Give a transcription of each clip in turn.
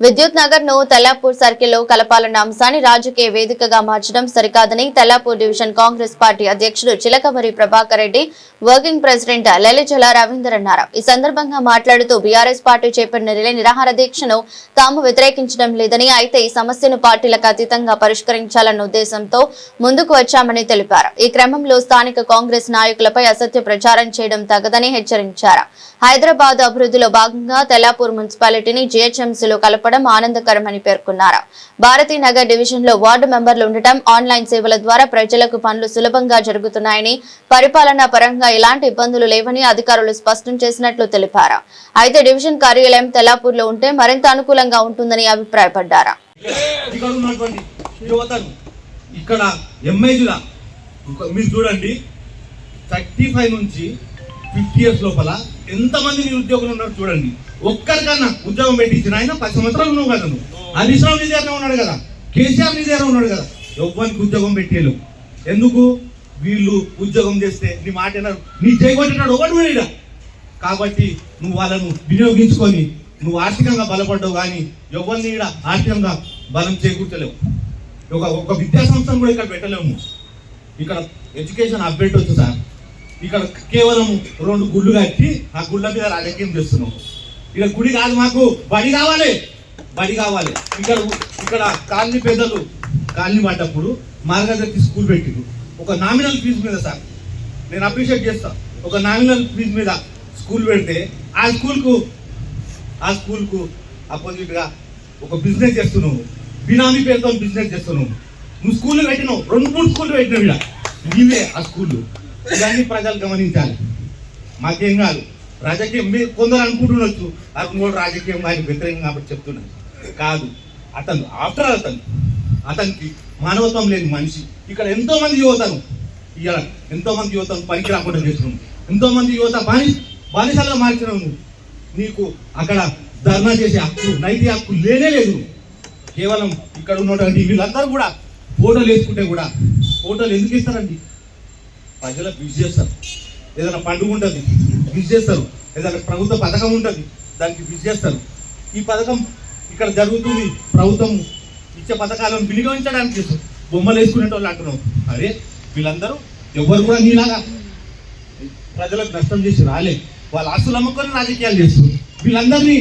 విద్యుత్ నగర్ ను తెల్లాపూర్ సర్కిల్లో కలపాలన్న అంశాన్ని రాజకీయ వేదికగా మార్చడం సరికాదని తెల్లాపూర్ డివిజన్ కాంగ్రెస్ పార్టీ అధ్యక్షుడు చిలకమరి ప్రభాకర్ రెడ్డి వర్కింగ్ ప్రెసిడెంట్ లలిజల రవీందర్ అన్నారు. ఈ సందర్భంగా మాట్లాడుతూ బీఆర్ఎస్ పార్టీ చేపట్టిన రిలే నిరాహార దీక్షను తాము వ్యతిరేకించడం లేదని, అయితే ఈ సమస్యను పార్టీలకు అతీతంగా పరిష్కరించాలన్న ఉద్దేశంతో ముందుకు వచ్చామని తెలిపారు. ఈ క్రమంలో స్థానిక కాంగ్రెస్ నాయకులపై అసత్య ప్రచారం చేయడం తగదని హెచ్చరించారు. హైదరాబాద్ అభివృద్ధిలో భాగంగా తెల్లాపూర్ మున్సిపాలిటీని జీహెచ్ఎంసీలో కలపడం ఆనందకరమని పేర్కొన్నారు. భారతీనగర్ డివిజన్ లో వార్డు మెంబర్లు ఉండటం, ఆన్లైన్ సేవల ద్వారా ప్రజలకు పనులు సులభంగా జరుగుతున్నాయని, పరిపాలనా పరంగా ఎలాంటి ఇబ్బందులు లేవని అధికారులు స్పష్టం చేసినట్లు తెలిపారు. అయితే డివిజన్ కార్యాలయం తెల్లాపూర్ లో ఉంటే మరింత అనుకూలంగా ఉంటుందని అభిప్రాయపడ్డారు. ఇక్కడ ఎంఐజీలా మీరు చూడండి, 35 నుంచి 50 years లోపల ఎంతమంది నిరుద్యోగులు ఉన్నారు చూడండి. ఒక్కరికన్నా ఉద్యోగం పెట్టించిన ఆయన 10 సంవత్సరాలు ఉన్నావు కదా, నువ్వు హరీష్ రావు నీ దగ్గర ఉన్నాడు కదా, కేసీఆర్ నీ దగ్గర ఉన్నాడు కదా, ఎవ్వరికి ఉద్యోగం పెట్టేలు. ఎందుకు? వీళ్ళు ఉద్యోగం చేస్తే నీ మాట వినరు, నీ చేయగొట్టినాడు ఒకటి వీడ. కాబట్టి నువ్వు వాళ్ళను వినియోగించుకొని నువ్వు ఆర్థికంగా బలపడ్డావు, కానీ ఎవరిని ఇక్కడ ఆర్థికంగా బలం చేకూర్చలేవు. ఒక విద్యా సంస్థను కూడా ఇక్కడ పెట్టలేము. ఇక్కడ ఎడ్యుకేషన్ అప్డేట్ వచ్చు సార్. ఇక్కడ కేవలం 2 గుళ్ళు కట్టి ఆ గుళ్ళ మీద రాజకీయం చేస్తున్నాం. ఇక్కడ గుడి కాదు, మాకు బడి కావాలి, బడి కావాలి. ఇక్కడ కాలనీ పెద్దలు కాలనీ పడ్డప్పుడు మార్గదర్శి స్కూల్ పెట్టిరు. ఒక నామినల్ ఫీజు మీద సార్, నేను అప్రిషియేట్ చేస్తా. ఒక నామినల్ ఫీజు మీద స్కూల్ పెడితే ఆ స్కూల్కు అపోజిట్గా ఒక బిజినెస్ చేస్తున్నావు, బినామీ పేరుతో బిజినెస్ చేస్తున్నావు. నువ్వు స్కూళ్ళు పెట్టినావు, 2-3 స్కూళ్ళు పెట్టినావు. ఇక్కడ నీవే ఆ స్కూళ్ళు. ఇవన్నీ ప్రజలు గమనించాలి. మాకేం కాదు రాజకీయం. మీరు కొందరు అనుకుంటుండొచ్చు అతను రాజకీయం వారికి వ్యతిరేకం కాబట్టి చెప్తున్నాను. కాదు, అతను ఆఫ్టర్ అతనికి మానవత్వం లేని మనిషి. ఇక్కడ ఎంతో మంది యువతను పనికి రాకుండా చేస్తున్నావు. ఎంతో మంది యువత బానిసలుగా మార్చినావు. నువ్వు నీకు అక్కడ ధర్నా చేసే హక్కు, నైతిక హక్కు లేనే లేదు. కేవలం ఇక్కడ ఉన్నటువంటి వీళ్ళందరూ కూడా ఫోటోలు వేసుకుంటే కూడా, ఫోటోలు ఎందుకు ఇస్తారండి? ప్రజలకు విజ్ చేస్తారు. ఏదైనా పండుగ ఉంటుంది విజ్ చేస్తారు, ఏదైనా ప్రభుత్వ పథకం ఉంటుంది దానికి విజ్ చేస్తారు. ఈ పథకం ఇక్కడ జరుగుతుంది, ప్రభుత్వం ఇచ్చే పథకాలను వినియోగించడానికి చేస్తారు. బొమ్మలు వేసుకునే వాళ్ళు అంటున్నావు. అరే వీళ్ళందరూ ఎవరు కూడా నీలాగా ప్రజలకు నష్టం చేసి రాలే, వాళ్ళ ఆస్తులు అమ్ముకొని రాజకీయాలు చేస్తారు. వీళ్ళందరినీ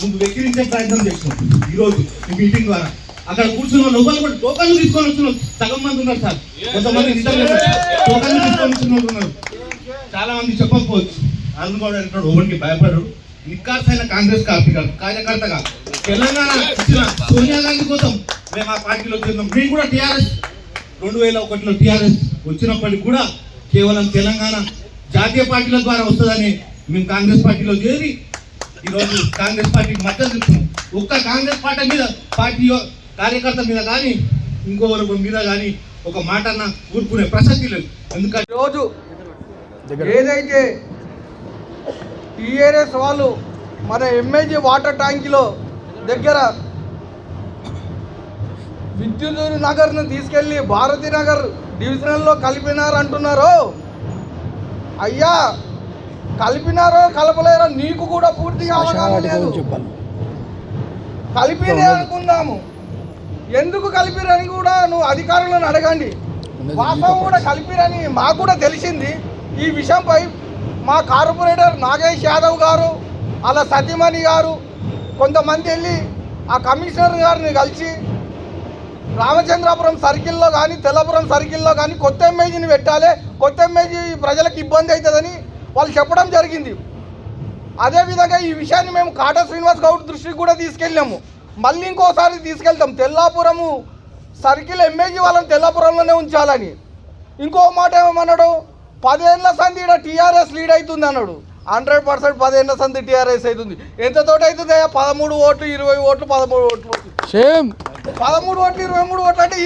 ముందు వెక్కిరించే ప్రయత్నం చేస్తున్నాం. ఈరోజు ఈ మీటింగ్ ద్వారా అక్కడ కూర్చున్న లోపల కూడా టోకన్లు తీసుకొని వచ్చిన సగం మంది ఉన్నారు సార్. కొంతమంది టోకన్లు తీసుకొని వచ్చిన వాళ్ళు ఉన్నారు. చాలా మంది చెప్పకపోవచ్చు. అందుకోవడానికి ఓవరికి భయపడరు. నిక్కార్సైన కాంగ్రెస్ కార్యకర్తగా తెలంగాణ ఇచ్చిన సోనియా గాంధీ కోసం మేము ఆ పార్టీలో చేద్దాం. మేము కూడా టీఆర్ఎస్ 2001లో టీఆర్ఎస్ వచ్చినప్పటికి కూడా కేవలం తెలంగాణ జాతీయ పార్టీల ద్వారా వస్తుందని మేము కాంగ్రెస్ పార్టీలో చేరి ఈరోజు కాంగ్రెస్ పార్టీకి మద్దతు ఇస్తున్నాం. ఒక్క కాంగ్రెస్ పార్టీ కార్యకర్త మీద కానీ ఇంకొకరి మీద కానీ ఒక మాట అన్న ఊరుకునే ప్రసక్తి లేదు. ఎందుకంటే రోజు ఏదైతే టీఆర్ఎస్ వాళ్ళు మన ఎంఏజీ వాటర్ ట్యాంకులో దగ్గర విద్యుత్ నగర్ను తీసుకెళ్ళి భారతీనగర్ డివిజన్లో కలిపినారు అంటున్నారు. అయ్యా కలిపినారో కలపలేరో నీకు కూడా పూర్తిగా అవగాహన లేదు. కలిపిరే అనుకుందాము, ఎందుకు కలిపిరని కూడా నువ్వు అధికారులను అడగండి. వాస్తవం కూడా కలిపిరని మాకు కూడా తెలిసింది. ఈ విషయంపై మా కార్పొరేటర్ నాగేష్ యాదవ్ గారు, అలా సతీమణి గారు కొంతమంది వెళ్ళి ఆ కమిషనర్ గారిని కలిసి రామచంద్రాపురం సర్కిల్లో కానీ తెల్లపురం సర్కిల్లో కానీ కొత్త ఎంఏజీని పెట్టాలి, కొత్త ఎంఏజీ ప్రజలకు ఇబ్బంది అవుతుందని వాళ్ళు చెప్పడం జరిగింది. అదేవిధంగా ఈ విషయాన్ని మేము కాటా శ్రీనివాస్ గౌడ్ దృష్టికి కూడా తీసుకెళ్ళాము. మళ్ళీ ఇంకోసారి తీసుకెళ్తాం. తెల్లాపురము సర్కిల్ ఎంఏజీ వాళ్ళని తెల్లాపురంలోనే ఉంచాలని. ఇంకో మాట ఏమన్నాడు, 10 ఏళ్ళ సంధి ఇక్కడ టీఆర్ఎస్ లీడ్ అవుతుంది అన్నాడు. 100% 10 ఏళ్ళ సంధి టీఆర్ఎస్ అవుతుంది. ఎంతతోటి అవుతుంది? 13 ఓట్లు 20 ఓట్లు 13 ఓట్లు సేమ్ 13 ఓట్లు 23 ఓట్లు అంటే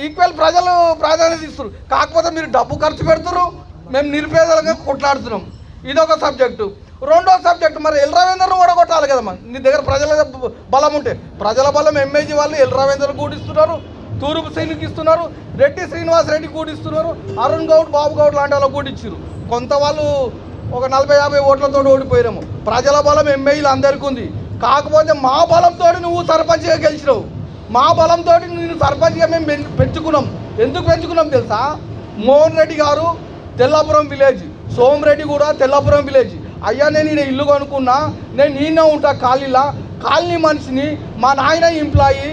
ఈక్వల్ ప్రజలు ప్రాధాన్యత ఇస్తారు. కాకపోతే మీరు డబ్బు ఖర్చు పెడుతున్నారు, మేము నిరుపేదలుగా కొట్లాడుతున్నాం. ఇదొక సబ్జెక్టు. రెండో సబ్జెక్టు, మరి ఎల్ రవీందర్ను ఓడగొట్టాలి కదమ్మా. నీ దగ్గర ప్రజల బలం ఉంటే. ప్రజల బలం ఎంఏజీ వాళ్ళు ఎల్ రవీందర్ కూడిస్తున్నారు, తూర్పు శ్రీనికి ఇస్తున్నారు, రెడ్డి శ్రీనివాస్ రెడ్డి కూడిస్తున్నారు, అరుణ్ గౌడ్ బాబు గౌడ్ లాంటి వాళ్ళు కూడిచ్చారు. కొంత వాళ్ళు ఒక 40-50 ఓట్లతో ఓడిపోయాము. ప్రజల బలం ఎంఏలు అందరికీ ఉంది. కాకపోతే మా బలంతో నువ్వు సర్పంచ్గా గెలిచినావు, మా బలంతో నేను సర్పంచ్గా మేము పెంచుకున్నాం. ఎందుకు పెంచుకున్నాం తెలుసా? మోహన్ రెడ్డి గారు తెల్లాపురం విలేజ్, సోమరెడ్డి కూడా తెల్లాపురం విలేజ్. అయ్యా నేను ఈయన ఇల్లు కొనుక్కున్నా, నేను ఈయన ఉంటా కాలనీ మనిషిని, మా నాయన ఎంప్లాయీ,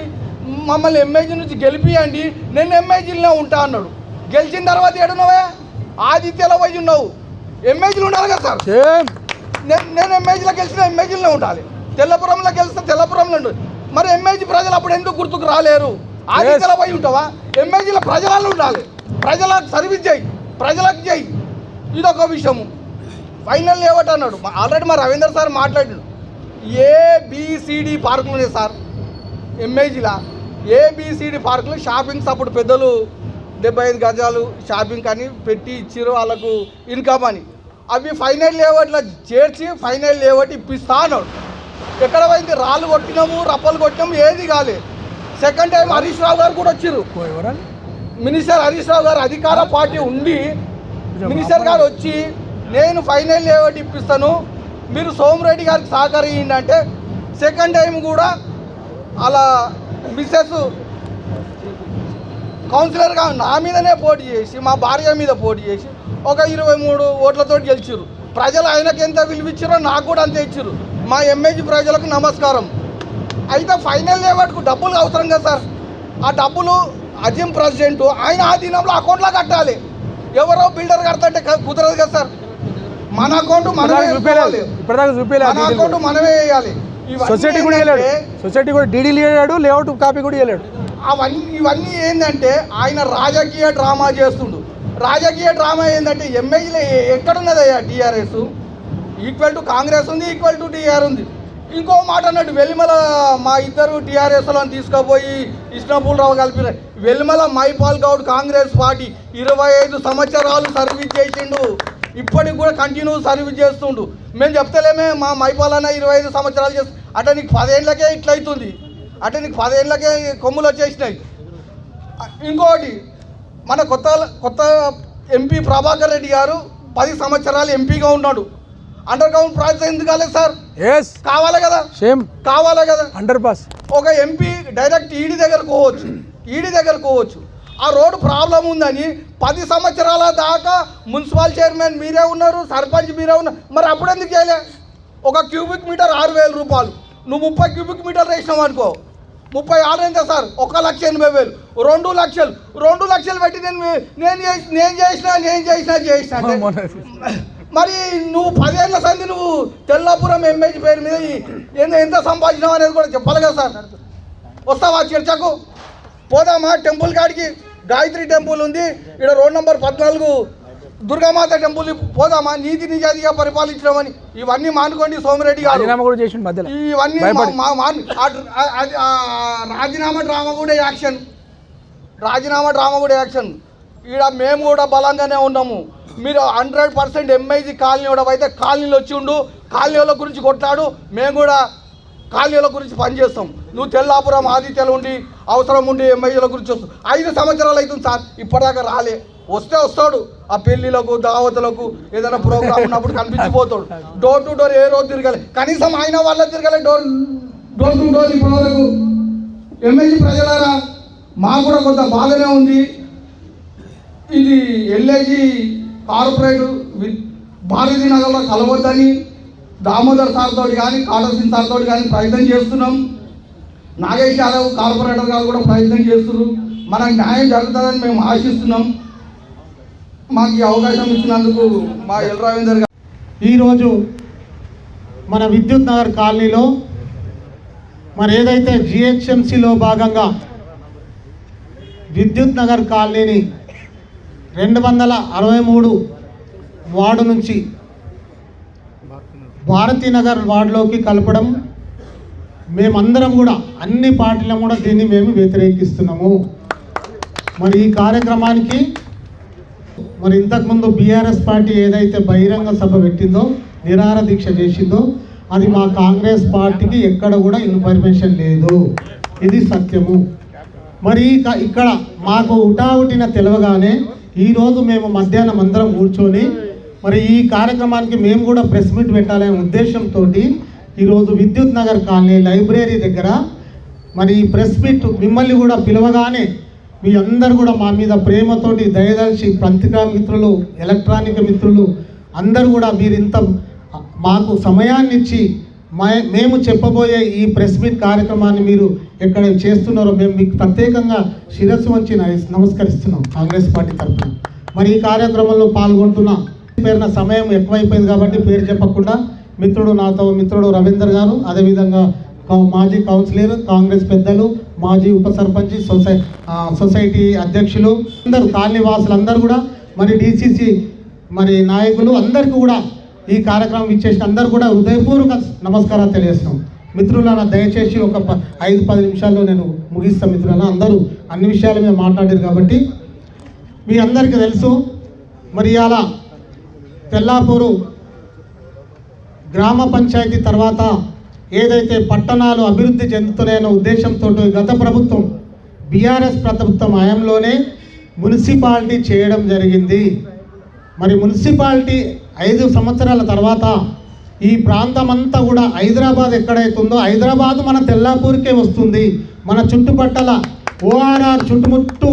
మమ్మల్ని ఎంఏజీ నుంచి గెలిపియండి, నేను ఎంఏజీలోనే ఉంటా అన్నాడు. గెలిచిన తర్వాత ఏడున్నావే? ఆదిత్యలో పోయి ఉన్నావు. ఎంఏజీలు ఉండాలి కదా సార్. నేను ఎంఏజీలో గెలిచిన ఎంఏజీలోనే ఉండాలి, తెల్లపురంలో గెలిస్తే తెల్లపురంలో ఉండాలి. మరి ఎంఏజీ ప్రజలు అప్పుడు ఎందుకు గుర్తుకు రాలేరు? ఆదిత్యలో పోయి ఉంటావా? ఎంఏజీలో ప్రజలలో ఉండాలి, ప్రజలకు సర్వీస్ చేయి, ప్రజలకు చేయి. ఇదొక విషయము. ఫైనల్ లేవట్ అన్నాడు. ఆల్రెడీ మా రవీందర్ సార్ మాట్లాడాడు. ఏబిసిడి పార్కులు ఉన్నాయి సార్ ఎంఏజీలా. ఏబిసిడి పార్కులు షాపింగ్స్ అప్పుడు పెద్దలు 75 గజాలు షాపింగ్ అని పెట్టి ఇచ్చిరు వాళ్ళకు ఇన్కమ్ అని. అవి ఫైనల్ లేవట్లో చేర్చి ఫైనల్ లేవట్ ఇప్పిస్తా అన్నాడు. ఎక్కడ పోయింది? రాళ్ళు కొట్టినాము, రప్పలు కొట్టినాము, ఏది కాలేదు. సెకండ్ టైం హరీష్ రావు గారు కూడా వచ్చిర్రు. మినిస్టర్ హరీష్ రావు గారు అధికార పార్టీ ఉండి మినిస్టర్ గారు వచ్చి నేను ఫైనల్ లేవట్ ఇప్పిస్తాను, మీరు సోమరెడ్డి గారికి సహకరించండి అంటే సెకండ్ టైం కూడా అలా మిస్సెస్ కౌన్సిలర్గా నా మీదనే పోటీ చేసి, మా భార్య మీద పోటీ చేసి ఒక 23 ఓట్లతో గెలిచిర్రు. ప్రజలు ఆయనకి ఎంత విలువిచ్చారో నాకు కూడా అంతే ఇచ్చారు. మా ఎంఏజీ ప్రజలకు నమస్కారం. అయితే ఫైనల్ లేవట్కు డబ్బులు అవసరం కదా సార్. ఆ డబ్బులు అజిమ్ ప్రెసిడెంట్ ఆయన ఆధీనంలో అకౌంట్లో కట్టాలి. ఎవరో బిల్డర్ కడతంటే కుదరదు కదా సార్. మన అకౌంట్ మనమే వేయాలి. సొసైటీ కూడా డీడీలు ఇవ్వలేడు, లేఅవుట్ కాపీ కూడా ఇవ్వలేడు. ఇవన్నీ ఏంటంటే ఆయన రాజకీయ డ్రామా చేస్తుండు. రాజకీయ డ్రామా ఏంటంటే ఎంఏజీలో ఎక్కడున్నదయ్యా? టీఆర్ఎస్ ఈక్వల్ టు కాంగ్రెస్ ఉంది, ఈక్వల్ టు టీఆర్ ఉంది. ఇంకో మాట అన్నట్టు వెల్లిమల మా ఇద్దరు టీఆర్ఎస్లో తీసుకుపోయి ఇష్టపూలరావు కలిపి వెల్లిమల మైపాల్ గౌడ్ కాంగ్రెస్ పార్టీ 25 సంవత్సరాలు సర్వీస్ చేసిండు. ఇప్పటికి కూడా కంటిన్యూ సర్వీస్ చేస్తుండు. మేము చెప్తలేమే మా మైపాల్ అన్న 25 సంవత్సరాలు చేస్తు అంటే నీకు 10 ఏళ్ళకే ఇట్లయితుంది, అంటే నీకు 10 ఏళ్ళకే కొమ్ములు వచ్చేసినాయి. ఇంకోటి మన కొత్త ఎంపీ ప్రభాకర్ రెడ్డి గారు 10 సంవత్సరాలు ఎంపీగా ఉన్నాడు. అండర్ గ్రౌండ్ ప్రాజెక్ట్ ఎందుకు కాలేదు సార్? కావాలి కదా, కావాలి కదా. అండర్ పాస్ ఒక ఎంపీ డైరెక్ట్ ఈడీ దగ్గర పోవచ్చు. ఆ రోడ్డు ప్రాబ్లం ఉందని 10 సంవత్సరాల దాకా మున్సిపల్ చైర్మన్ మీరే ఉన్నారు, సర్పంచ్ మీరే ఉన్నారు. మరి అప్పుడు ఎందుకు చేయలే? ఒక క్యూబిక్ మీటర్ 6,000 రూపాయలు. నువ్వు 30 క్యూబిక్ మీటర్లు వేసినావు అనుకో, 36 ఎంత సార్? 1,80,000. 2 లక్షలు. 2 లక్షలు పెట్టి నేను చేసిన మరి నువ్వు 10 ఏళ్ళ సంది నువ్వు తెల్లాపురం ఎంఏజీ పేరు మీద ఎంత సంపాదించినావు అనేది కూడా చెప్పాలి కదా సార్. వస్తావా చర్చకు? పోదామా టెంపుల్ కాడికి? గాయత్రి టెంపుల్ ఉంది ఇక్కడ, రోడ్ నెంబర్ 14 దుర్గామాత టెంపుల్ పోదామా? నీతి నిజాయితీగా పరిపాలించడమని ఇవన్నీ మానుకోండి. సోమిరెడ్డి గారు ఇవన్నీ రాజీనామా డ్రామా కూడా యాక్షన్. ఈడ మేము కూడా బలంగానే ఉన్నాము. మీరు 100% ఎంఐజీ కాలనీ కూడా అయితే కాలనీలో వచ్చి ఉండు, కాలనీల గురించి కొట్లాడు, మేము కూడా కాలనీల గురించి పనిచేస్తాం. నువ్వు తెల్లాపురం ఆదిత్యలో ఉండి అవసరం ఉండి ఎంఐజీల గురించి వస్తావు. 5 సంవత్సరాలు అవుతుంది సార్, ఇప్పటిదాకా రాలే. వస్తాడు ఆ పెళ్లిలకు దావతులకు ఏదైనా ప్రోగ్రామ్ ఉన్నప్పుడు కనిపించిపోతాడు. డోర్ టు డోర్ ఏ రోజు తిరగాలి, కనీసం ఆయన వాళ్ళ తిరగాలి డోర్ టు డోర్. ఇప్పటివరకు ఎంఐజీ ప్రజలారా మాకు కూడా కొంత బాధనే ఉంది. ఇది ఎల్ఐజీ కార్పొరేట్ భారతీ నగర్లో కలవద్దని దామోదర్ సార్ తోటి కానీ కాటర్ సింగ్ సార్ తోటి కానీ ప్రయత్నం చేస్తున్నాం. నాగేష్ యాదవ్ కార్పొరేటర్ గారు కూడా ప్రయత్నం చేస్తున్నారు. మనకు న్యాయం జరుగుతుందని మేము ఆశిస్తున్నాం. మాకు ఈ అవకాశం ఇచ్చినందుకు మా ఎల్ రవీందర్ గారు. ఈరోజు మన విద్యుత్ నగర్ కాలనీలో మరి ఏదైతే జిహెచ్ఎంసీలో భాగంగా విద్యుత్ నగర్ కాలనీని 263 వార్డు నుంచి భారతీనగర్ వార్డులోకి కలపడం మేమందరం కూడా అన్ని పార్టీలం కూడా దీన్ని మేము వ్యతిరేకిస్తున్నాము. మరి ఈ కార్యక్రమానికి మరి ఇంతకుముందు బీఆర్ఎస్ పార్టీ ఏదైతే బహిరంగ సభ పెట్టిందో, నిరాహార దీక్ష చేసిందో, అది మా కాంగ్రెస్ పార్టీకి ఎక్కడ కూడా ఇన్ఫర్మేషన్ లేదు. ఇది సత్యము. మరి ఇక్కడ మాకు ఉటావుటిన తెలవగానే ఈరోజు మేము మధ్యాహ్నం అందరం కూర్చొని మరి ఈ కార్యక్రమానికి మేము కూడా ప్రెస్ మీట్ పెట్టాలనే ఉద్దేశంతో ఈరోజు విద్యుత్ నగర్ కాలనీ లైబ్రరీ దగ్గర మరి ఈ ప్రెస్ మీట్ మిమ్మల్ని కూడా పిలవగానే మీ అందరు కూడా మా మీద ప్రేమతోటి దయదలిచి పత్రికా మిత్రులు, ఎలక్ట్రానిక్ మిత్రులు అందరూ కూడా మీరు ఇంత మాకు సమయాన్ని ఇచ్చి మేము చెప్పబోయే ఈ ప్రెస్ మీట్ కార్యక్రమాన్ని మీరు ఎక్కడ చేస్తున్నారో మేము మీకు ప్రత్యేకంగా శిరస్సు వంచి నమస్కరిస్తున్నాం కాంగ్రెస్ పార్టీ తరఫున. మరి ఈ కార్యక్రమంలో పాల్గొంటున్న పేరున సమయం ఎక్కువైపోయింది కాబట్టి పేరు చెప్పకుండా మిత్రుడు రవీందర్ గారు, అదేవిధంగా మాజీ కౌన్సిలర్, కాంగ్రెస్ పెద్దలు, మాజీ ఉప సర్పంచ్, సొసైటీ అధ్యక్షులు అందరూ, కాలనీ వాసులు అందరూ కూడా, మరి డిసిసి మరి నాయకులు అందరికీ కూడా ఈ కార్యక్రమం ఇచ్చేసి అందరూ కూడా హృదయపూర్వక నమస్కారాలు తెలియజేస్తున్నాం. మిత్రులారా దయచేసి ఒక 5-10 నిమిషాల్లో నేను ముగిస్తాను. మిత్రులారా అందరూ అన్ని విషయాలు మేము మాట్లాడారు కాబట్టి మీ అందరికీ తెలుసు. మరి అలా తెల్లాపూరు గ్రామ పంచాయతీ తర్వాత ఏదైతే పట్టణాలు అభివృద్ధి చెందుతున్నాయన్న ఉద్దేశంతో గత ప్రభుత్వం బీఆర్ఎస్ ప్రభుత్వం హయాంలోనే మున్సిపాలిటీ చేయడం జరిగింది. మరి మున్సిపాలిటీ 5 సంవత్సరాల తర్వాత ఈ ప్రాంతం అంతా కూడా హైదరాబాద్ ఎక్కడైతుందో హైదరాబాద్ మన తెల్లాపూర్కే వస్తుంది. మన చుట్టుపక్కల ఓఆర్ఆర్ చుట్టుముట్టు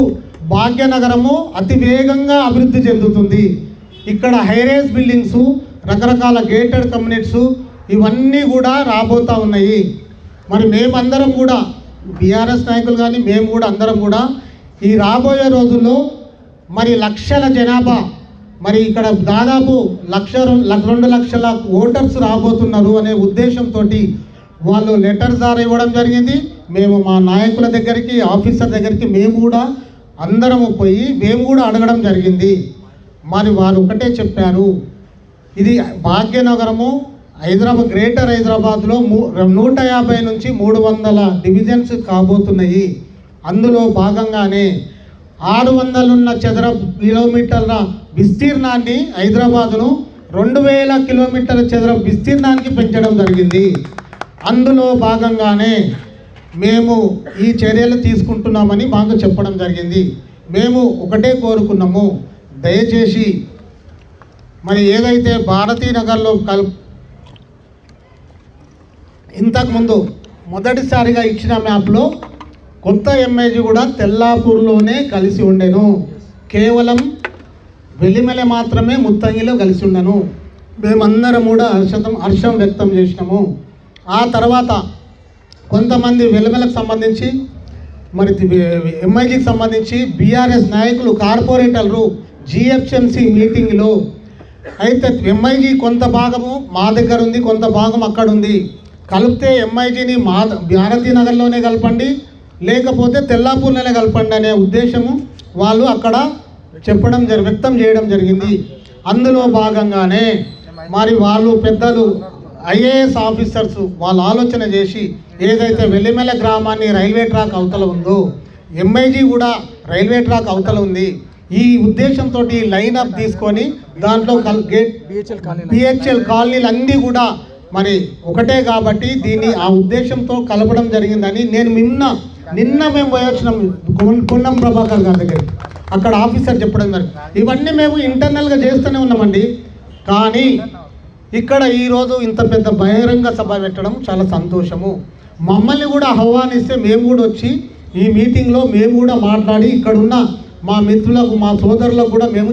భాగ్యనగరము అతి వేగంగా అభివృద్ధి చెందుతుంది. ఇక్కడ హైరేజ్ బిల్డింగ్స్, రకరకాల గేటెడ్ కమ్యూనిటీస్ ఇవన్నీ కూడా రాబోతూ ఉన్నాయి. మరి మేమందరం కూడా బీఆర్ఎస్ నాయకులు కానీ మేము కూడా అందరం కూడా ఈ రాబోయే రోజుల్లో మరి లక్షల జనాభా, మరి ఇక్కడ దాదాపు 1-2 లక్షల ఓటర్స్ రాబోతున్నారు అనే ఉద్దేశంతో వాళ్ళు లెటర్ ద్వారా ఇవ్వడం జరిగింది. మేము మా నాయకుల దగ్గరికి, ఆఫీసర్ దగ్గరికి మేము కూడా అందరము పోయి మేము కూడా అడగడం జరిగింది. మరి వారు ఒకటే చెప్పారు, ఇది భాగ్యనగరము హైదరాబాద్, గ్రేటర్ హైదరాబాద్లో 150 నుంచి 300 డివిజన్స్ కాబోతున్నాయి. అందులో భాగంగానే 600 చదరపు కిలోమీటర్ల విస్తీర్ణాన్ని హైదరాబాదును 2000 కిలోమీటర్ల చదరపు విస్తీర్ణానికి పెంచడం జరిగింది. అందులో భాగంగానే మేము ఈ చర్యలు తీసుకుంటున్నామని మాకు చెప్పడం జరిగింది. మేము ఒకటే కోరుకున్నాము, దయచేసి మరి ఏదైతే భారతీ నగర్లో ఇంతకుముందు మొదటిసారిగా ఇచ్చిన మ్యాప్లో కొత్త ఎంఐజీ కూడా తెల్లాపూర్లోనే కలిసి ఉండెను. కేవలం వెల్లిమెల మాత్రమే ముత్తంగిలో కలిసి ఉండను. మేమందరం కూడా హర్షం వ్యక్తం చేసినాము. ఆ తర్వాత కొంతమంది వెల్లిమెలకు సంబంధించి మరి ఎంఐజీకి సంబంధించి బీఆర్ఎస్ నాయకులు, కార్పొరేటర్లు జిహెచ్ఎంసీ మీటింగ్లో అయితే ఎంఐజీ కొంత భాగము మా దగ్గర ఉంది, కొంత భాగం అక్కడ ఉంది, కలిపితే ఎంఐజీని భారతీ నగర్లోనే కలపండి, లేకపోతే తెల్లాపూర్లోనే కలపండి అనే ఉద్దేశము వాళ్ళు అక్కడ వ్యక్తం చేయడం జరిగింది. అందులో భాగంగానే మరి వాళ్ళు పెద్దలు ఐఏఎస్ ఆఫీసర్స్ వాళ్ళు ఆలోచన చేసి ఏదైతే వెల్లిమెల గ్రామాన్ని రైల్వే ట్రాక్ అవతల ఉందో ఎంఐజీ కూడా రైల్వే ట్రాక్ అవతల ఉంది. ఈ ఉద్దేశంతో లైన్ అప్ తీసుకొని దాంట్లో బిహెచ్ఎల్ కాలనీలు అన్నీ కూడా మరి ఒకటే కాబట్టి దీన్ని ఆ ఉద్దేశంతో కలపడం జరిగిందని నేను నిన్న మేము పోయొచ్చినాం పొన్నం ప్రభాకర్ గారి దగ్గరికి. అక్కడ ఆఫీసర్ చెప్పడం జరిగింది. ఇవన్నీ మేము ఇంటర్నల్గా చేస్తూనే ఉన్నామండి. కానీ ఇక్కడ ఈరోజు ఇంత పెద్ద బహిరంగ సభ పెట్టడం చాలా సంతోషము. మమ్మల్ని కూడా ఆహ్వానిస్తే మేము కూడా వచ్చి ఈ మీటింగ్లో మేము కూడా మాట్లాడి ఇక్కడున్న మా మిత్రులకు, మా సోదరులకు కూడా మేము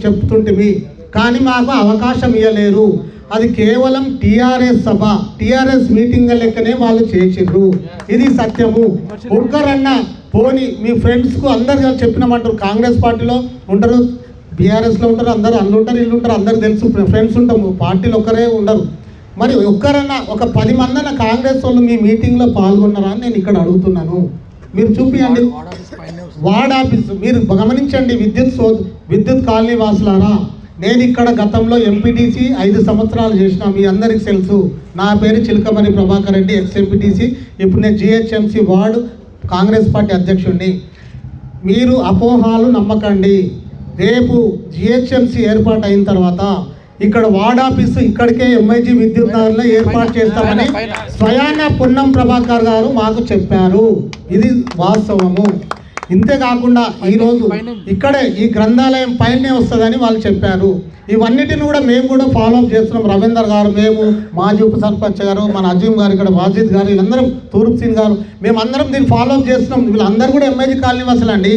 చెప్తుంటిమి. కానీ మాకు అవకాశం ఇవ్వలేరు. అది కేవలం టీఆర్ఎస్ సభ, టీఆర్ఎస్ మీటింగ్ లెక్కనే వాళ్ళు చేసిండ్రు. ఇది సత్యము. ఒక్కరన్నా పోని మీ ఫ్రెండ్స్కు అందరు చెప్పినామంటారు. కాంగ్రెస్ పార్టీలో ఉంటారు, బీఆర్ఎస్లో ఉంటారు, అందరూ అల్లు ఉంటారు, ఇల్లు ఉంటారు, అందరికి తెలుసు, ఫ్రెండ్స్ ఉంటాము. పార్టీలు ఒక్కరే ఉండరు. మరి ఒక్కరన్నా ఒక 10 మంది కాంగ్రెస్ వాళ్ళు మీ మీటింగ్లో పాల్గొన్నారా అని నేను ఇక్కడ అడుగుతున్నాను. మీరు చూపియండి వార్డ్ ఆఫీసు. మీరు గమనించండి విద్యుత్ కాలనీ వాసులారా, నేను ఇక్కడ గతంలో ఎంపీటీసీ 5 సంవత్సరాలు చేసిన మీ అందరికీ తెలుసు. నా పేరు చిలకమరి ప్రభాకర్ రెడ్డి, ఎక్స్ ఎంపీటీసీ. ఇప్పుడు నేను జిహెచ్ఎంసీ వార్డు కాంగ్రెస్ పార్టీ అధ్యక్షుడిని. మీరు అపోహాలు నమ్మకండి. రేపు జిహెచ్ఎంసీ ఏర్పాటు అయిన తర్వాత ఇక్కడ వార్డ్ ఆఫీసు ఇక్కడికే ఎంఐజీ విద్యుత్ నగర్లో ఏర్పాటు చేస్తామని స్వయాన పొన్నం ప్రభాకర్ గారు మాకు చెప్పారు. ఇది వాస్తవము. ఇంతే కాకుండా ఈరోజు ఇక్కడే ఈ గ్రంథాలయం పైనే వస్తుందని వాళ్ళు చెప్పారు. ఇవన్నిటిని కూడా మేము కూడా ఫాలోఅప్ చేస్తున్నాం. రవీందర్ గారు, మేము, మాజీ ఉప సర్పంచ్ గారు, మన అజీమ్ గారు, ఇక్కడ వాజిద్ గారు, వీళ్ళందరం, తూర్పు సింగ్ గారు, మేమందరం దీన్ని ఫాలోఅప్ చేస్తున్నాం. వీళ్ళందరూ కూడా ఎంఐజీ కాలనీ వాసులు అండి.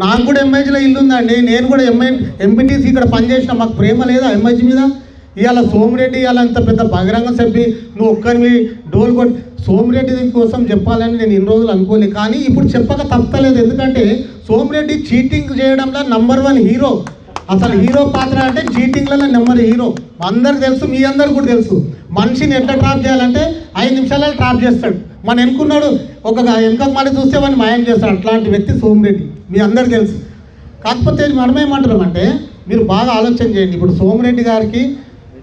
నాకు కూడా ఎంఐజీలో ఇల్లు ఉందండి. నేను కూడా ఎంపీటీసీ ఇక్కడ పనిచేసిన. మాకు ప్రేమ లేదా ఎంఐజీ మీద? ఇవాళ సోమిరెడ్డి ఇవాళ అంత పెద్ద బహిరంగ చెప్పి నువ్వు ఒక్కరివి డోల్ కొట్టి సోమిరెడ్డి కోసం చెప్పాలని నేను ఇన్ని రోజులు అనుకోలేదు. కానీ ఇప్పుడు చెప్పక తప్పలేదు. ఎందుకంటే సోమిరెడ్డి చీటింగ్ చేయడంలో #1 హీరో. అసలు హీరో పాత్ర అంటే చీటింగ్లలో నెంబర్ హీరో. అందరికి తెలుసు, మీ అందరికి కూడా తెలుసు. మనిషిని ఎట్లా ట్రాప్ చేయాలంటే 5 నిమిషాలలో ట్రాప్ చేస్తాడు. మన వెనుకున్నాడు ఒక వెనుక మళ్ళీ చూస్తే వాడిని మాయం చేస్తాడు. అట్లాంటి వ్యక్తి సోమిరెడ్డి, మీ అందరికి తెలుసు. కాకపోతే మనమేమంటున్నాం అంటే మీరు బాగా ఆలోచన చేయండి. ఇప్పుడు సోమిరెడ్డి గారికి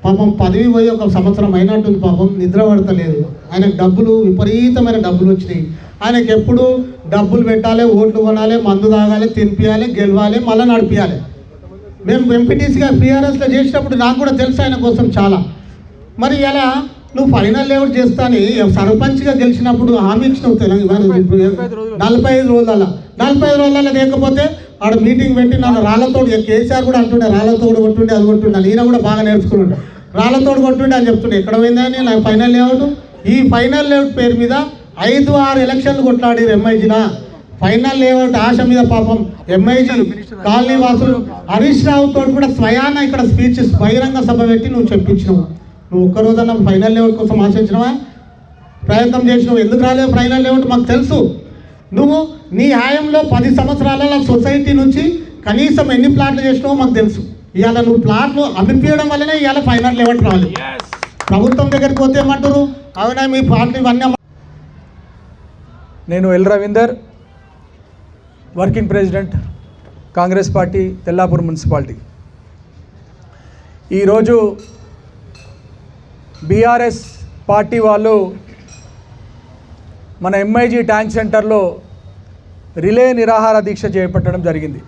పాపం పదవి పోయి 1 సంవత్సరం అయినట్టుంది. పాపం నిద్ర పడతలేదు. ఆయనకు డబ్బులు, విపరీతమైన డబ్బులు వచ్చినాయి. ఆయనకి ఎప్పుడు డబ్బులు పెట్టాలి, ఓట్లు కొనాలి, మందు తాగాలి, తినిపించాలి, గెలవాలి, మళ్ళీ నడిపించాలి. మేము ఎంపీటీసీగా PRSలో చేసినప్పుడు నాకు కూడా తెలుసు ఆయన కోసం చాలా. మరి ఇలా నువ్వు ఫైనల్ లేఅవుట్ చేస్తా అని సర్పంచ్గా గెలిచినప్పుడు హామీ ఇచ్చినావు. 45 రోజులలో లేకపోతే ఆడ మీటింగ్ పెట్టి నన్ను రాళ్ళతోడు, కేసీఆర్ కూడా అంటుండే రాళ్ళతోడు కొట్టుండే, అది కొట్టుండే. ఈయన కూడా బాగా నేర్చుకున్నాడు. రాళ్ళతోడు కొట్టుండే అని చెప్తుండే. ఎక్కడ పోయిందని నాకు ఫైనల్ లేఅవుట్. ఈ ఫైనల్ లేఅవుట్ పేరు మీద 5-6 ఎలక్షన్లు కొట్లాడారు ఎంఐజీనా. ఫైనల్ లేఅవుట్ ఆశ మీద పాపం ఎంఐజీ కాలనీ వాసులు హరీష్ రావుతో కూడా స్వయాన ఇక్కడ స్పీచ్ బహిరంగ సభ పెట్టి నువ్వు చెప్పించినావు. నువ్వు ఒక్కరోజన్నా ఫైనల్ లేఅవుట్ కోసం ఆశించినవా? ప్రయత్నం చేసినావు. ఎందుకు రాలేవు ఫైనల్ లేఅవుట్ మాకు తెలుసు. నువ్వు నీ హాయంలో 10 సంవత్సరాలలో సొసైటీ నుంచి కనీసం ఎన్ని ప్లాట్లు చేసినావో మాకు తెలుసు. ఇవాళ నువ్వు ప్లాట్లు అమ్మిపించడం వల్లనే ఇవాళ ఫైనల్ లేఅవుట్ రాలేదు. ప్రభుత్వం దగ్గరికి పోతే ఏమంటారు? అవునా మీ ప్లాట్లు ఇవన్నీ. నేను L Ravinder, working president, Congress party, Tellapur municipality. ఈరోజు బీఆర్ఎస్ పార్టీ వాళ్ళు మన ఎంఐజీ ట్యాంక్ సెంటర్లో రిలే నిరాహార దీక్ష చేపట్టడం జరిగింది.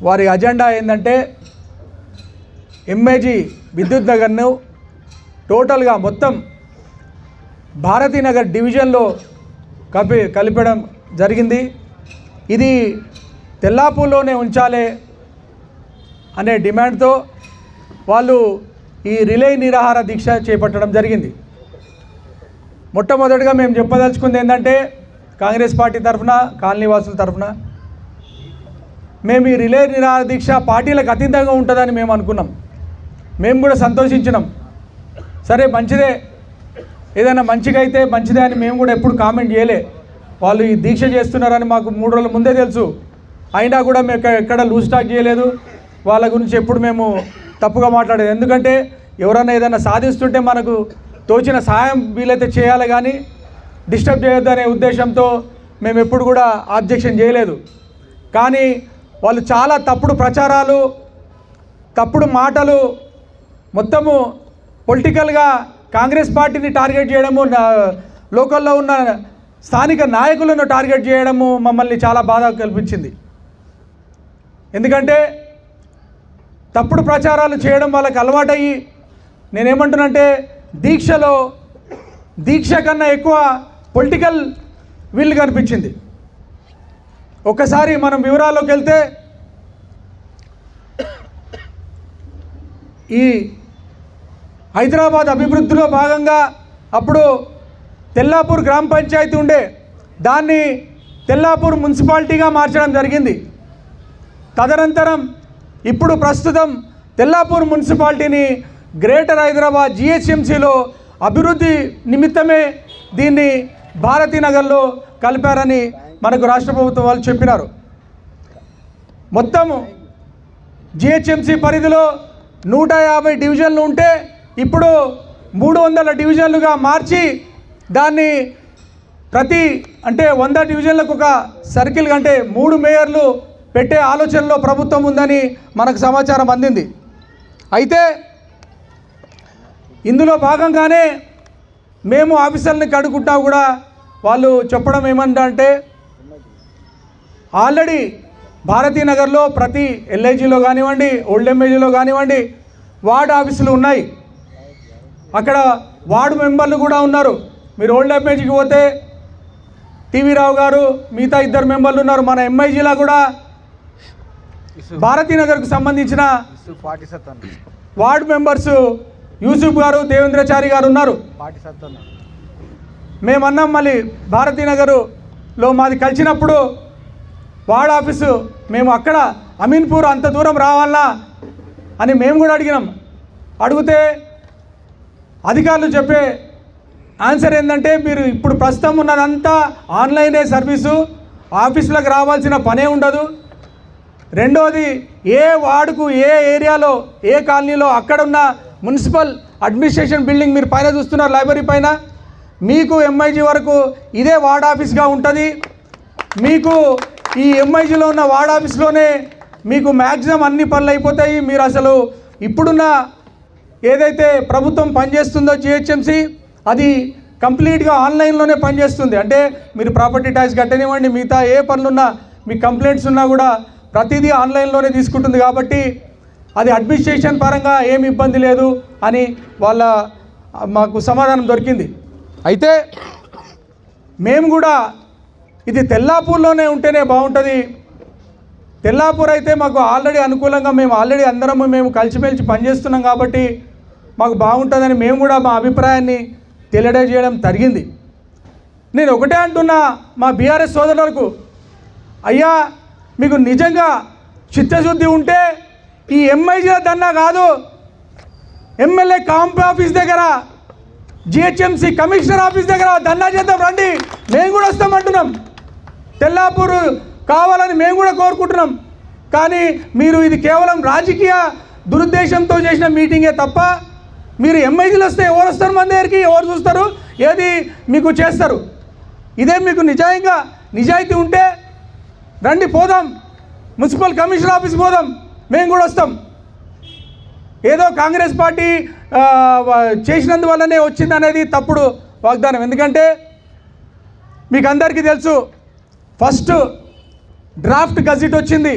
వారి అజెండా ఏంటంటే ఎంఐజీ విద్యుత్ నగర్ను టోటల్గా మొత్తం భారతీనగర్ డివిజన్లో కలిపడం జరిగింది. ఇది తెల్లాపూర్లోనే ఉంచాలి అనే డిమాండ్తో వాళ్ళు ఈ రిలే నిరాహార దీక్ష చేపట్టడం జరిగింది. మొట్టమొదటిగా మేము చెప్పదలుచుకుంది ఏంటంటే కాంగ్రెస్ పార్టీ తరఫున, కాలనీవాసుల తరఫున మేము ఈ రిలే నిరాహార దీక్ష పార్టీలకు అతీతంగా ఉంటుందని మేము అనుకున్నాం. మేము కూడా సంతోషించినాం. సరే మంచిదే, ఏదైనా మంచిగా అయితే మంచిదే అని మేము కూడా ఎప్పుడు కామెంట్ చేయలే. వాళ్ళు ఈ దీక్ష చేస్తున్నారని మాకు 3 రోజుల ముందే తెలుసు. అయినా కూడా మేము ఎక్కడ లూజ్ టాక్ చేయలేదు. వాళ్ళ గురించి ఎప్పుడు మేము తప్పుగా మాట్లాడేది. ఎందుకంటే ఎవరైనా ఏదైనా సాధిస్తుంటే మనకు తోచిన సహాయం వీలైతే చేయాలి, కానీ డిస్టర్బ్ చేయొద్దు అనే ఉద్దేశంతో మేము ఎప్పుడు కూడా ఆబ్జెక్షన్ చేయలేదు. కానీ వాళ్ళు చాలా తప్పుడు ప్రచారాలు, తప్పుడు మాటలు, మొత్తము పొలిటికల్గా కాంగ్రెస్ పార్టీని టార్గెట్ చేయడము, లోకల్లో ఉన్న స్థానిక నాయకులను టార్గెట్ చేయడము మమ్మల్ని చాలా బాధ కల్పించింది. ఎందుకంటే తప్పుడు ప్రచారాలు చేయడం వాళ్ళకి అలవాటయ్యి, నేనేమంటున్నానంటే దీక్ష కన్నా ఎక్కువ పొలిటికల్ విల్ కనిపించింది. ఒక్కసారి మనం వివరాల్లోకి వెళ్తే ఈ హైదరాబాద్ అభివృద్ధిలో భాగంగా అప్పుడు తెల్లాపూర్ గ్రామ పంచాయతీ ఉండే, దాన్ని తెల్లాపూర్ మున్సిపాలిటీగా మార్చడం జరిగింది. తదనంతరం ఇప్పుడు ప్రస్తుతం తెల్లాపూర్ మున్సిపాలిటీని గ్రేటర్ హైదరాబాద్ GHMCలో అభివృద్ధి నిమిత్తమే దీన్ని భారతీనగర్లో కలిపారని మనకు రాష్ట్ర ప్రభుత్వం వాళ్ళు చెప్పినారు. మొత్తం GHMC పరిధిలో 150 డివిజన్లు ఉంటే ఇప్పుడు 300 డివిజన్లుగా మార్చి దాన్ని అంటే 100 డివిజన్లకు ఒక సర్కిల్ అంటే 3 మేయర్లు పెట్టే ఆలోచనలో ప్రభుత్వం ఉందని మనకు సమాచారం అందింది. అయితే ఇందులో భాగంగానే మేము ఆఫీసర్ని కడుగుంటా కూడా వాళ్ళు చెప్పడం ఏమంటే ఆల్రెడీ భారతీనగర్లో ప్రతి LIGలో కానివ్వండి, ఓల్డ్ ఎంఏజీలో కానివ్వండి వార్డు ఆఫీసులు ఉన్నాయి. అక్కడ వార్డు మెంబర్లు కూడా ఉన్నారు. మీరు ఓల్డ్ ఎంఏజీకి పోతే టీవీ రావు గారు, మిగతా 2 మెంబర్లు ఉన్నారు. మన ఎంఐజీలో కూడా భారతీనగర్కు సంబంధించిన వార్డు మెంబర్స్ యూసుఫ్ గారు, దేవేంద్రచారి గారు ఉన్నారు. మేమన్నాం మళ్ళీ భారతీనగర్లో మాది కలిసినప్పుడు వార్డ్ ఆఫీసు మేము అక్కడ అమీన్పూర్ అంత దూరం రావాలా అని మేము కూడా అడిగినాం. అడిగితే అధికారులు చెప్పే ఆన్సర్ ఏంటంటే, మీరు ఇప్పుడు ప్రస్తుతం ఉన్నదంతా ఆన్లైనే సర్వీసు, ఆఫీసులకు రావాల్సిన పనే ఉండదు. రెండోది, ఏ వార్డుకు ఏ ఏరియాలో ఏ కాలనీలో అక్కడున్న మున్సిపల్ అడ్మినిస్ట్రేషన్ బిల్డింగ్ మీరు పైన చూస్తున్నారు లైబ్రరీ పైన, మీకు ఎంఐజీ వరకు ఇదే వార్డ్ ఆఫీస్గా ఉంటుంది. మీకు ఈ ఎంఐజీలో ఉన్న వార్డ్ ఆఫీస్లోనే మీకు మ్యాక్సిమం అన్ని పనులు అయిపోతాయి. మీరు అసలు ఇప్పుడున్న ఏదైతే ప్రభుత్వం పనిచేస్తుందో జిహెచ్ఎంసీ, అది కంప్లీట్గా ఆన్లైన్లోనే పనిచేస్తుంది. అంటే మీరు ప్రాపర్టీ ట్యాక్స్ కట్టనివ్వండి, మిగతా ఏ పనులున్నా, మీ కంప్లైంట్స్ ఉన్నా కూడా ప్రతిదీ ఆన్లైన్లోనే తీసుకుంటుంది. కాబట్టి అది అడ్మినిస్ట్రేషన్ పరంగా ఏమి ఇబ్బంది లేదు అని మాకు సమాధానం దొరికింది. అయితే మేము కూడా ఇది తెల్లాపూర్లోనే ఉంటేనే బాగుంటుంది. తెల్లాపూర్ అయితే మాకు ఆల్రెడీ అనుకూలంగా, మేము ఆల్రెడీ అందరము మేము కలిసిమెలిసి పనిచేస్తున్నాం కాబట్టి మాకు బాగుంటుందని మేము కూడా మా అభిప్రాయాన్ని తెలియజేయడం జరిగింది. నేను ఒకటే అంటున్నా మా బీఆర్ఎస్ సోదరులకు, అయ్యా మీకు నిజంగా చిత్తశుద్ధి ఉంటే ఈ ఎంఐజీల దన్నా కాదు, ఎమ్మెల్యే క్యాంప్ ఆఫీస్ దగ్గర, జిహెచ్ఎంసీ కమిషనర్ ఆఫీస్ దగ్గర ధర్నా చేద్దాం రండి, మేము కూడా వస్తామంటున్నాం. తెల్లాపూర్ కావాలని మేము కూడా కోరుకుంటున్నాం. కానీ మీరు ఇది కేవలం రాజకీయ దురుద్దేశంతో చేసిన మీటింగే తప్ప, మీరు ఎంఐజీలు వస్తే ఎవరు వస్తారు మన దగ్గరికి, ఎవరు చూస్తారు, ఏది మీకు చేస్తారు? ఇదే మీకు నిజాయితీ ఉంటే రండి, పోదాం, మున్సిపల్ కమిషనర్ ఆఫీస్ పోదాం, మేము కూడా వస్తాం. ఏదో కాంగ్రెస్ పార్టీ చేసినందువల్లనే వచ్చింది అనేది తప్పుడు వాగ్దానం. ఎందుకంటే మీకు అందరికీ తెలుసు, ఫస్ట్ డ్రాఫ్ట్ గజిట్ వచ్చింది.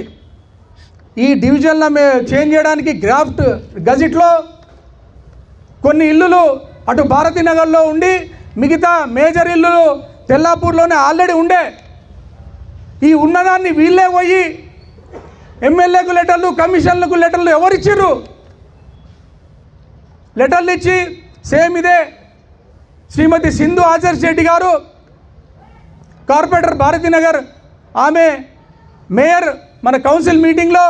ఈ డివిజన్లో చేంజ్ చేయడానికి డ్రాఫ్ట్ గజిట్లో కొన్ని ఇల్లులు అటు భారతీనగర్లో ఉండి, మిగతా మేజర్ ఇల్లులు తెల్లాపూర్లోనే ఆల్రెడీ ఉండే. ఈ ఉన్నదాన్ని వీళ్ళే పోయి ఎమ్మెల్యేకు లెటర్లు, కమిషన్లకు లెటర్లు ఎవరిచ్చిర్రు? లెటర్లు ఇచ్చి సేమ్ ఇదే శ్రీమతి సింధు ఆచార్ శెట్టి గారు, కార్పొరేటర్ భారతీనగర్, ఆమె మేయర్ మన కౌన్సిల్ మీటింగ్లో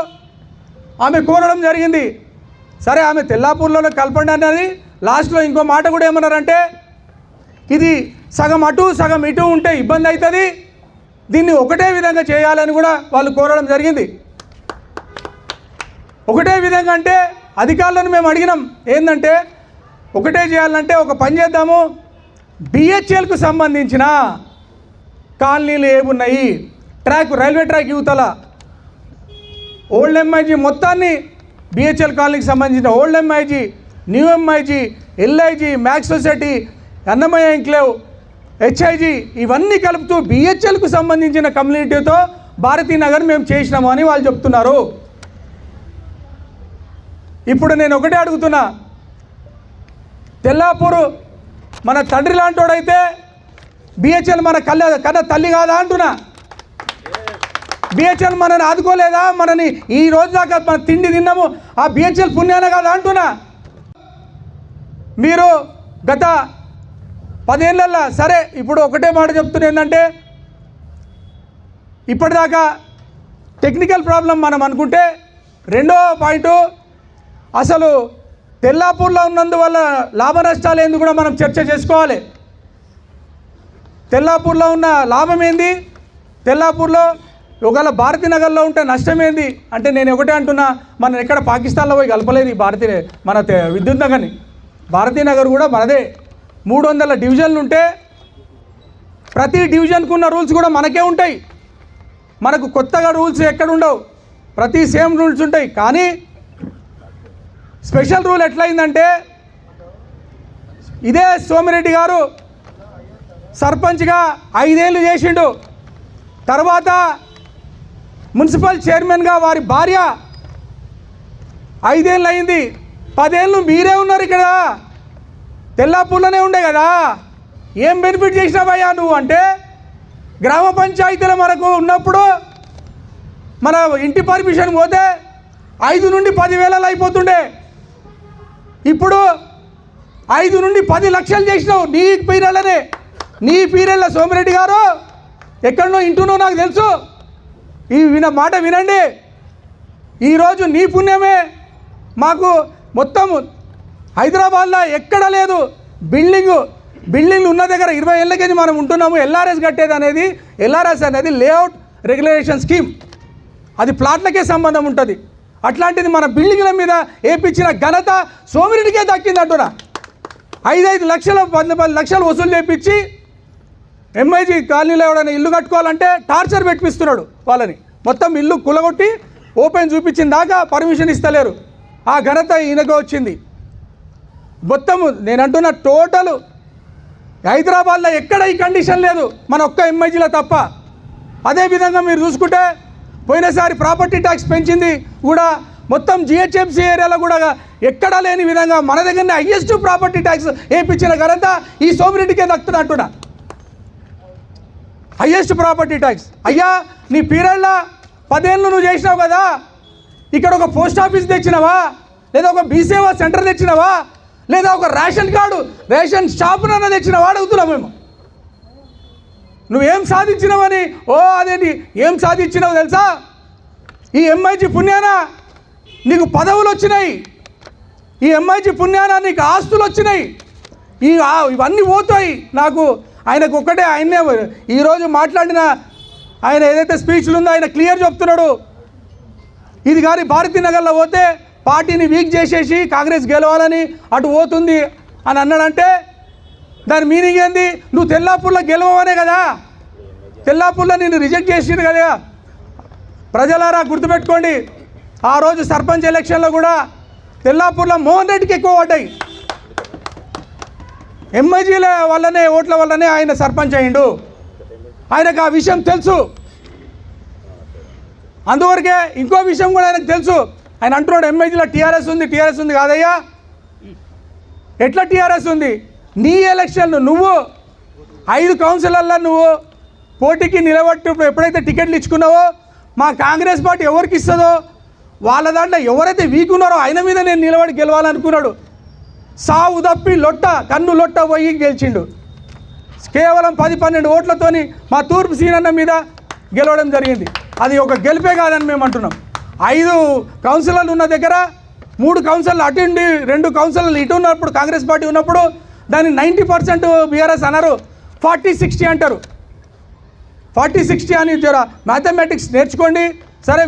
ఆమె కోరడం జరిగింది. సరే, ఆమె తెల్లాపూర్లో కలపండి అన్నది. లాస్ట్లో ఇంకో మాట కూడా ఏమన్నారంటే, ఇది సగం అటు సగం ఇటు ఉంటే ఇబ్బంది అవుతుంది, దీన్ని ఒకటే విధంగా చేయాలని కూడా వాళ్ళు కోరడం జరిగింది. ఒకటే విధంగా అంటే అధికారులను మేము అడిగినాం, ఏంటంటే ఒకటే చేయాలంటే ఒక పని చేద్దాము, బిహెచ్ఎల్కు సంబంధించిన కాలనీలు ఏమున్నాయి, రైల్వే ట్రాక్ యువతల ఓల్డ్ ఎంఐజీ మొత్తాన్ని, బిహెచ్ఎల్ కాలనీకి సంబంధించిన old MIG, new MIG, LIG, max society, Annamayya enclave, HIG, ఇవన్నీ కలుపుతూ బిహెచ్ఎల్కు సంబంధించిన కమ్యూనిటీతో భారతీనగర్ మేము చేసినాము అని వాళ్ళు చెప్తున్నారు. ఇప్పుడు నేను ఒకటే అడుగుతున్నా, తెల్లాపూరు మన తండ్రి లాంటోడైతే బిహెచ్ఎల్ మన కన్న తల్లి కాదా అంటున్నా? బిహెచ్ఎల్ మనని ఆదుకోలేదా? మనని ఈ రోజు దాకా మన తిండి తిన్నాము ఆ బిహెచ్ఎల్ పుణ్యాన కాదా అంటున్నా? మీరు గత 10 ఏళ్ళల్లో, సరే ఇప్పుడు ఒకటే మాట చెప్తున్నా, ఏంటంటే ఇప్పటిదాకా టెక్నికల్ ప్రాబ్లం మనం అనుకుంటే, రెండో పాయింట్ అసలు తెల్లాపూర్లో ఉన్నందువల్ల లాభ నష్టాలు ఏంది కూడా మనం చర్చ చేసుకోవాలి. తెల్లాపూర్లో ఉన్న లాభం ఏంది, తెల్లాపూర్లో ఒకవేళ భారతీనగర్లో ఉంటే నష్టం ఏంది అంటే, నేను ఒకటే అంటున్నా, మనం ఎక్కడ పాకిస్తాన్లో పోయి కలపలేదు ఈ మన విద్యుత్ నగర్ని. భారతీనగర్ కూడా మనదే. 300 డివిజన్లు ఉంటే ప్రతి డివిజన్కు ఉన్న రూల్స్ కూడా మనకే ఉంటాయి. మనకు కొత్తగా రూల్స్ ఎక్కడ ఉండవు, ప్రతి సేమ్ రూల్స్ ఉంటాయి. కానీ స్పెషల్ రూల్ ఎట్లయిందంటే, ఇదే సోమిరెడ్డి గారు సర్పంచ్గా 5 ఏళ్ళు చేసిండు, తర్వాత మున్సిపల్ చైర్మన్గా వారి భార్య 5 ఏళ్ళు అయింది, 10 ఏళ్ళు మీరే ఉన్నారు ఇక్కడ, తెల్లాపూర్లోనే ఉండే కదా, ఏం బెనిఫిట్ చేసినావయ్యా నువ్వు అంటే, గ్రామ పంచాయతీల మనకు ఉన్నప్పుడు మన ఇంటి పర్మిషన్ పోతే 5 నుండి 10,000 అయిపోతుండే. ఇప్పుడు 5 నుండి 10 లక్షలు చేసినావు నీ పీరియడ్లనే. నీ పీరియడ్ల సోమిరెడ్డి గారు ఎక్కడనో ఇంటునో నాకు తెలుసు. మాట వినండి. ఈరోజు నీ పుణ్యమే మాకు మొత్తం హైదరాబాద్లో ఎక్కడ లేదు బిల్డింగ్లు ఉన్న దగ్గర 20 ఏళ్ళకి మనం ఉంటున్నాము. ఎల్ఆర్ఎస్ అనేది లేఅవుట్ రెగ్యులేషన్ స్కీమ్. అది ప్లాట్లకే సంబంధం ఉంటుంది. అట్లాంటిది మన బిల్డింగ్ల మీద వేయించిన ఘనత సోమిరెడ్డికే దక్కిందంటున్నా. 5 లక్షలు 10 లక్షలు వసూలు చేయించి ఎంఐజీ కాలనీలో ఎవడైనా ఇల్లు కట్టుకోవాలంటే టార్చర్ పెట్టిస్తున్నాడు వాళ్ళని. మొత్తం ఇల్లు కులగొట్టి ఓపెన్ చూపించిన దాకా పర్మిషన్ ఇస్తలేరు. ఆ ఘనత ఈయనకు వచ్చింది. మొత్తము నేను అంటున్న టోటల్ హైదరాబాద్లో ఎక్కడ ఈ కండిషన్ లేదు, మన ఒక్క ఎంఐజీలో తప్ప. అదేవిధంగా మీరు చూసుకుంటే పోయినసారి ప్రాపర్టీ ట్యాక్స్ పెంచింది కూడా మొత్తం జిహెచ్ఎంసీ ఏరియాలో కూడా ఎక్కడా లేని విధంగా మన దగ్గరనే హైయెస్ట్ ప్రాపర్టీ ట్యాక్స్ వేయించిన ఘనత ఈ సోమిరెడ్డికే దక్కుతుంది అంటున్నా. Highest property tax. అయ్యా నీ పీరియడ్లో 10 ఏళ్ళు నువ్వు చేసినావు కదా, ఇక్కడ ఒక పోస్ట్ ఆఫీస్ తెచ్చినావా, లేదా ఒక బీసేవా సెంటర్ తెచ్చినావా, లేదా ఒక రేషన్ షాపునన్నా తెచ్చినావా అడుగుతున్నావు మేము. నువ్వేం సాధించినావని అదేంటి ఏం సాధించినావు తెలుసా? ఈ ఎంఐజీ పుణ్యాన నీకు పదవులు వచ్చినాయి, ఈ ఎంఐజీ పుణ్యాన నీకు ఆస్తులు వచ్చినాయి. ఇవన్నీ పోతాయి. ఆయనకు ఒక్కటే, ఆయన్నే ఈరోజు మాట్లాడిన ఆయన ఏదైతే స్పీచ్లు ఉందో ఆయన క్లియర్ చెప్తున్నాడు. ఇది కానీ భారతీనగర్లో పోతే పార్టీని వీక్ చేసేసి కాంగ్రెస్ గెలవాలని అటు పోతుంది అని అన్నాడంటే దాని మీనింగ్ ఏంది? నువ్వు తెల్లాపూర్లో గెలవనే కదా, తెల్లాపూర్లో నిన్ను రిజెక్ట్ చేసిండు కదా. ప్రజలారా గుర్తుపెట్టుకోండి, ఆ రోజు సర్పంచ్ ఎలక్షన్లో కూడా తెల్లాపూర్లో మోహన్ రెడ్డికి ఎక్కువ ఓటాయి. ఎంఐజీల వల్లనే ఓట్ల వల్లనే ఆయన సర్పంచ్ అయ్యిండు. ఆయనకు ఆ విషయం తెలుసు. అందువరకే ఇంకో విషయం కూడా ఆయనకు తెలుసు. ఆయన అంటున్నాడు ఎంఐజీలో టీఆర్ఎస్ ఉంది కాదయ్యా. ఎట్లా టీఆర్ఎస్ ఉంది? నీ ఎలక్షన్లు నువ్వు 5 కౌన్సిలర్లో నువ్వు పోటీకి నిలబట్టి ఎప్పుడైతే టికెట్లు ఇచ్చుకున్నావో మా కాంగ్రెస్ పార్టీ ఎవరికి ఇస్తుందో వాళ్ళ దాంట్లో ఎవరైతే వీక్ ఉన్నారో ఆయన మీద నేను నిలబడి గెలవాలనుకున్నాడు. సావు తప్పి కన్ను లొట్ట పోయి గెలిచిండు. కేవలం 10-12 ఓట్లతోని మా తూర్పు సీనన్న మీద గెలవడం జరిగింది. అది ఒక గెలిపే కాదని మేము అంటున్నాం. 5 కౌన్సిలర్లు ఉన్న దగ్గర 3 కౌన్సిలర్లు అటు ఉండి 2 కౌన్సిలర్లు ఇటు ఉన్నప్పుడు కాంగ్రెస్ పార్టీ ఉన్నప్పుడు దాన్ని 90% బీఆర్ఎస్ అన్నారు, 40-60 అంటారు. 40-60 అని జర మ్యాథమెటిక్స్ నేర్చుకోండి. సరే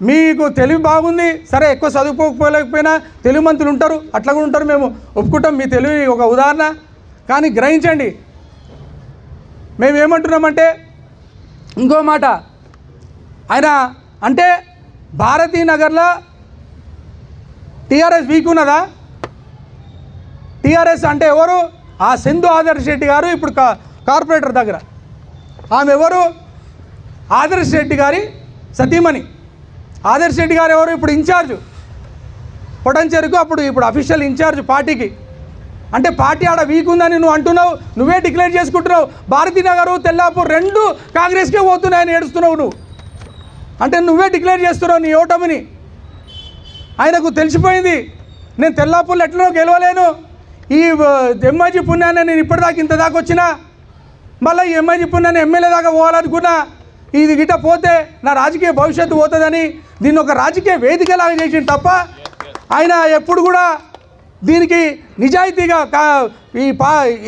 మీకు తెలివి బాగుంది, సరే ఎక్కువ చదువుకోకపోలేకపోయినా తెలుగు మంత్రులు ఉంటారు, అట్లా కూడా ఉంటారు, మేము ఒప్పుకుంటాం. మీ తెలివి ఒక ఉదాహరణ. కానీ గ్రహించండి, మేమేమంటున్నామంటే ఇంకో మాట. ఆయన అంటే భారతీనగర్లో టీఆర్ఎస్ వీక్ ఉన్నదా? టీఆర్ఎస్ అంటే ఎవరు? ఆ సింధు ఆదర్శ్ రెడ్డి గారు ఇప్పుడు కార్పొరేటర్ దగ్గర. ఆమె ఎవరు? ఆదర్శ్ రెడ్డి గారి సతీమణి. ఆదర్శ్ రెడ్డి గారు ఎవరు? ఇప్పుడు ఇన్ఛార్జ్ పొటెన్షియల్కు, ఇప్పుడు అఫీషియల్ ఇన్ఛార్జ్ పార్టీకి. అంటే పార్టీ ఆడ వీక్ ఉందని నువ్వు అంటున్నావు, నువ్వే డిక్లేర్ చేసుకుంటున్నావు. భారతీనగర్ తెల్లాపూర్ 2 కాంగ్రెస్కే పోతున్నాయని ఏడుస్తున్నావు నువ్వు. అంటే నువ్వే డిక్లేర్ చేస్తున్నావు నీ ఓటమిని. ఆయనకు తెలిసిపోయింది నేను తెల్లాపూర్లో ఎట్లనో గెలవలేను, ఈ ఎంఐజీ పుణ్యాన్ని నేను ఇప్పటిదాకా ఇంత దాకా వచ్చినా, మళ్ళీ ఈ ఎంఐజీ పుణ్యాన్ని ఎమ్మెల్యే దాకా పోవాలనుకున్నా, ఇది గిట్ట పోతే నా రాజకీయ భవిష్యత్తు పోతుందని దీన్ని ఒక రాజకీయ వేదికలాగా చేసింది తప్ప ఆయన ఎప్పుడు కూడా దీనికి నిజాయితీగా ఈ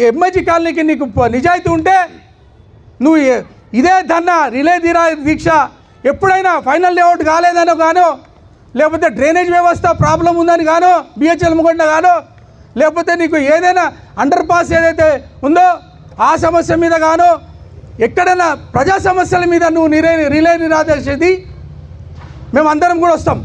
ఎంఐజీ కాలనీకి నీకు నిజాయితీ ఉంటే నువ్వు ఇదే రిలే దీక్ష ఎప్పుడైనా ఫైనల్ లేఅవుట్ కాలేదనో గానో, లేకపోతే డ్రైనేజ్ వ్యవస్థ ప్రాబ్లం ఉందని గానో, బిహెచ్ఎల్ ముగొండ గానో, లేకపోతే నీకు ఏదైనా అండర్ పాస్ ఏదైతే ఉందో ఆ సమస్య మీద గానో, ఎక్కడైనా ప్రజా సమస్యల మీద నువ్వు రిలే నిరాదేశది మేమందరం కూడా వస్తాం.